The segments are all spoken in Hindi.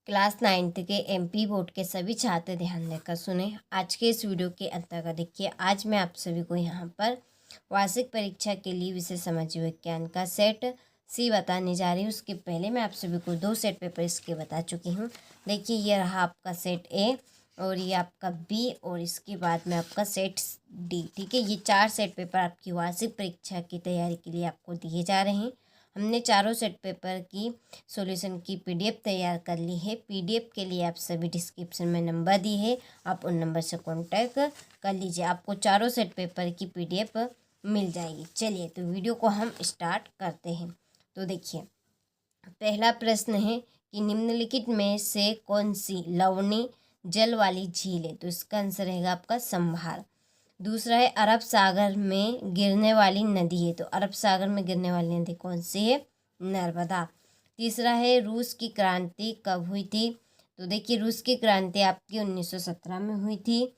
क्लास 9th के एमपी बोर्ड के सभी छात्र ध्यान देकर सुने। आज के इस वीडियो के अंतर्गत देखिए, आज मैं आप सभी को यहाँ पर वार्षिक परीक्षा के लिए विषय समाज विज्ञान का सेट सी बताने जा रही हूँ। उसके पहले मैं आप सभी को 2 सेट पेपर इसके बता चुकी हूँ। देखिए, ये रहा आपका सेट ए और ये आपका बी और इसके बाद में आपका सेट डी। ठीक है, ये 4 सेट पेपर आपकी वार्षिक परीक्षा की तैयारी के लिए आपको दिए जा रहे हैं। हमने चारों सेट पेपर की सॉल्यूशन की पीडीएफ तैयार कर ली है। पीडीएफ के लिए आप सभी डिस्क्रिप्शन में नंबर दी है, आप उन नंबर से कांटेक्ट कर लीजिए। आपको चारों सेट पेपर की पीडीएफ मिल जाएगी। चलिए, तो वीडियो को हम स्टार्ट करते हैं। तो देखिए, पहला प्रश्न है कि निम्नलिखित में से कौन सी लवणीय जल वाली झील है? तो इसका आंसर रहेगा आपका संभार। दूसरा है अरब सागर में गिरने वाली नदी है। तो अरब सागर में गिरने वाली नदी कौन सी है? नर्मदा। तीसरा है रूस की क्रांति कब हुई थी? तो देखिए, रूस की क्रांति आपकी 1917 में हुई थी।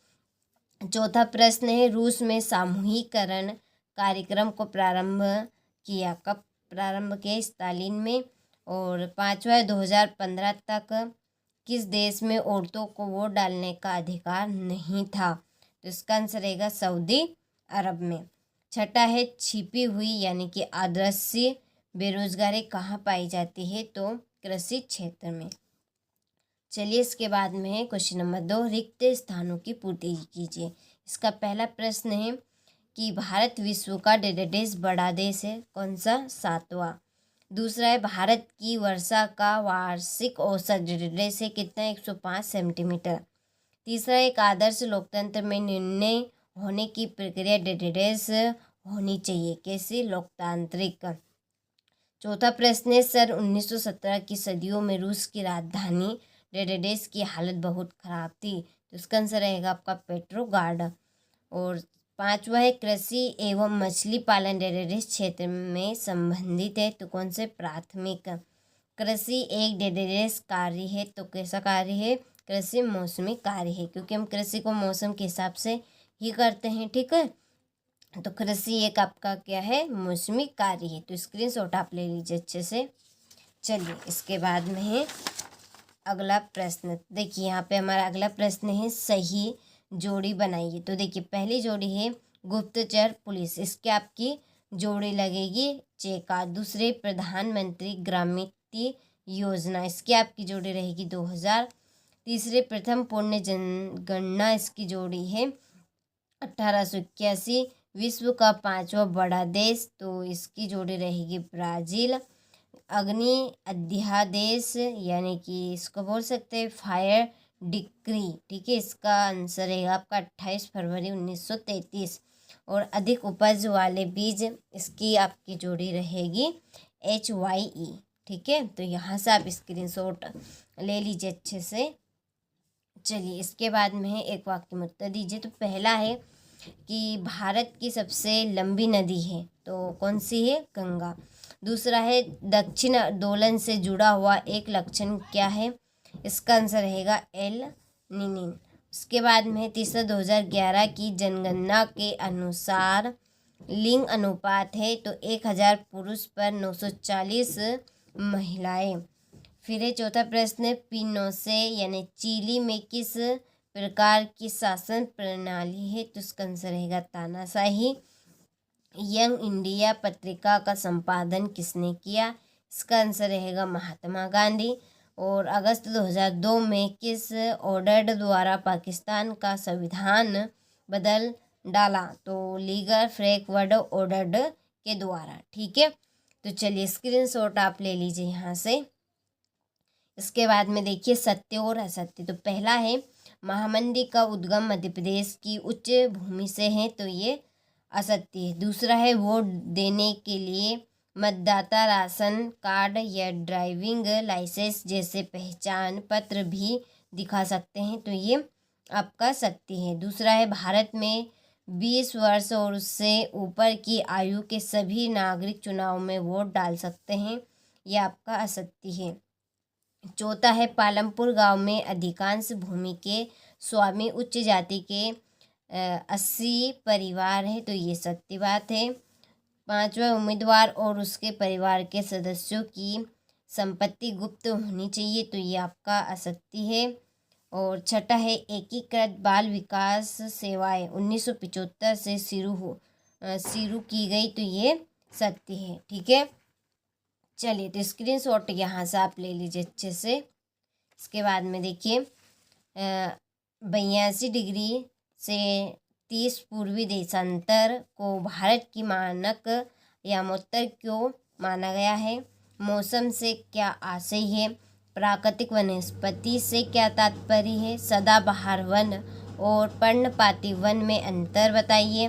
चौथा प्रश्न है रूस में सामूहिकरण कार्यक्रम को प्रारंभ किया स्टालिन में। और पांचवा है 2015 तक किस देश में औरतों को वोट डालने का अधिकार नहीं था? तो इसका आंसर रहेगा सऊदी अरब में। छठा है छिपी हुई यानी कि अदृश्य बेरोजगारी कहाँ पाई जाती है? तो कृषि क्षेत्र में। चलिए, इसके बाद में है क्वेश्चन नंबर 2, रिक्त स्थानों की पूर्ति कीजिए। इसका पहला प्रश्न है कि भारत विश्व का डेटाबेस बड़ा देश है, कौन सा? 7वां। दूसरा है भारत की वर्षा का वार्षिक औसत डेटाबेस है कितना? 105 सेंटीमीटर। तीसरा, एक आदर्श लोकतंत्र में निर्णय होने की प्रक्रिया डेटाबेस होनी चाहिए, कैसी? लोकतांत्रिक। चौथा प्रश्न है सन 1917 की सदियों में रूस की राजधानी डेटाबेस की हालत बहुत खराब थी। तो इसका आंसर रहेगा आपका पेट्रोग्राड। और पांचवा है कृषि एवं मछली पालन डेटाबेस क्षेत्र में संबंधित है, तो कौन से? प्राथमिक। कृषि एक डेटाबेस कार्य है, तो कैसा कार्य है? कृषि मौसमी कार्य है, क्योंकि हम कृषि को मौसम के हिसाब से ही करते हैं। ठीक है, तो कृषि एक आपका क्या है? मौसमी कार्य है। तो स्क्रीनशॉट आप ले लीजिए अच्छे से। चलिए, इसके बाद में है अगला प्रश्न। देखिए, यहाँ पे हमारा अगला प्रश्न है सही जोड़ी बनाइए। तो देखिए, पहली जोड़ी है गुप्तचर पुलिस, इसके आपकी जोड़ी लगेगी चेका। दूसरे प्रधानमंत्री ग्रामीण योजना, इसकी आपकी जोड़ी रहेगी 2000। तीसरे प्रथम पुण्य जनगणना, इसकी जोड़ी है 1881। विश्व का 5वां बड़ा देश, तो इसकी जोड़ी रहेगी ब्राज़ील। अग्नि अध्यादेश यानी कि इसको बोल सकते हैं फायर डिक्री। ठीक है, इसका आंसर रहेगा आपका 28 फरवरी 1933। और अधिक उपज वाले बीज, इसकी आपकी जोड़ी रहेगी HYE। ठीक है, तो यहाँ से आप स्क्रीनशॉट ले लीजिए अच्छे से। चलिए, इसके बाद में है एक वाक्य में उत्तर दीजिए। तो पहला है कि भारत की सबसे लंबी नदी है, तो कौन सी है? गंगा। दूसरा है दक्षिण आंदोलन से जुड़ा हुआ एक लक्षण क्या है? इसका आंसर रहेगा एल नीनी। उसके बाद में तीसरा 2011 की जनगणना के अनुसार लिंग अनुपात है, तो 1000 पुरुष पर 940 महिलाएं। फिर है चौथा प्रश्न, पिनोसे यानी चिली में किस प्रकार की शासन प्रणाली है? तो इसका आंसर रहेगा तानाशाही। यंग इंडिया पत्रिका का संपादन किसने किया? इसका आंसर रहेगा महात्मा गांधी। और अगस्त 2002 में किस ऑर्डर द्वारा पाकिस्तान का संविधान बदल डाला? तो लीगल फ्रैंकफर्ट ऑर्डर के द्वारा। ठीक है, तो चलिए स्क्रीनशॉट आप ले लीजिए यहाँ से। इसके बाद में देखिए सत्य और असत्य। तो पहला है महामंडी का उद्गम मध्य प्रदेश की उच्च भूमि से है, तो ये असत्य है। दूसरा है वोट देने के लिए मतदाता राशन कार्ड या ड्राइविंग लाइसेंस जैसे पहचान पत्र भी दिखा सकते हैं, तो ये आपका सत्य है। दूसरा है भारत में 20 वर्ष और उससे ऊपर की आयु के सभी नागरिक चुनाव में वोट डाल सकते हैं, यह आपका असत्य है। चौथा है पालमपुर गांव में अधिकांश भूमि के स्वामी उच्च जाति के 80 परिवार है, तो ये सत्य बात है। पांचवा उम्मीदवार और उसके परिवार के सदस्यों की संपत्ति गुप्त होनी चाहिए, तो ये आपका आसक्ति है। और छठा है एकीकृत बाल विकास सेवाएं 1975 से शुरू की गई, तो ये सत्य है। ठीक है, चलिए तो स्क्रीनशॉट यहाँ से आप ले लीजिए अच्छे से। इसके बाद में देखिए 82 डिग्री से 30 पूर्वी देशांतर को भारत की मानक यामोत्तर क्यों माना गया है? मौसम से क्या आशय है? प्राकृतिक वनस्पति से क्या तात्पर्य है? सदाबहार वन और पर्णपाती वन में अंतर बताइए।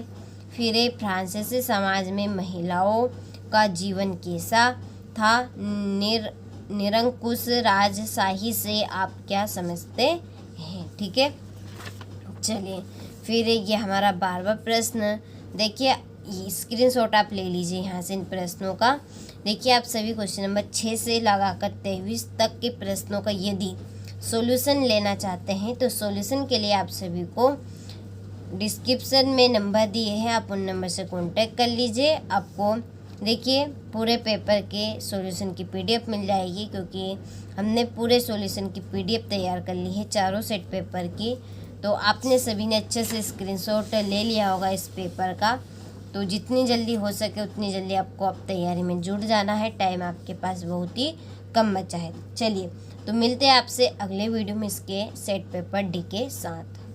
फिर फ्रांसीसी समाज में महिलाओं का जीवन कैसा था? निरंकुश राजशाही से आप क्या समझते हैं? ठीक है, चलिए फिर ये हमारा 12वां प्रश्न देखिए, स्क्रीनशॉट आप ले लीजिए यहाँ से इन प्रश्नों का। देखिए आप सभी क्वेश्चन नंबर 6 से लगाकर 23 तक के प्रश्नों का यदि सॉल्यूशन लेना चाहते हैं तो सॉल्यूशन के लिए आप सभी को डिस्क्रिप्शन में नंबर दिए हैं, आप उन नंबर से कांटेक्ट कर लीजिए। आपको देखिए पूरे पेपर के सॉल्यूशन की पीडीएफ मिल जाएगी, क्योंकि हमने पूरे सॉल्यूशन की पीडीएफ तैयार कर ली है चारों सेट पेपर की। तो आपने सभी ने अच्छे से स्क्रीनशॉट ले लिया होगा इस पेपर का। तो जितनी जल्दी हो सके उतनी जल्दी आपको अब तैयारी में जुट जाना है, टाइम आपके पास बहुत ही कम बचा है। चलिए तो मिलते हैं आपसे अगले वीडियो में इसके सेट पेपर डी के साथ।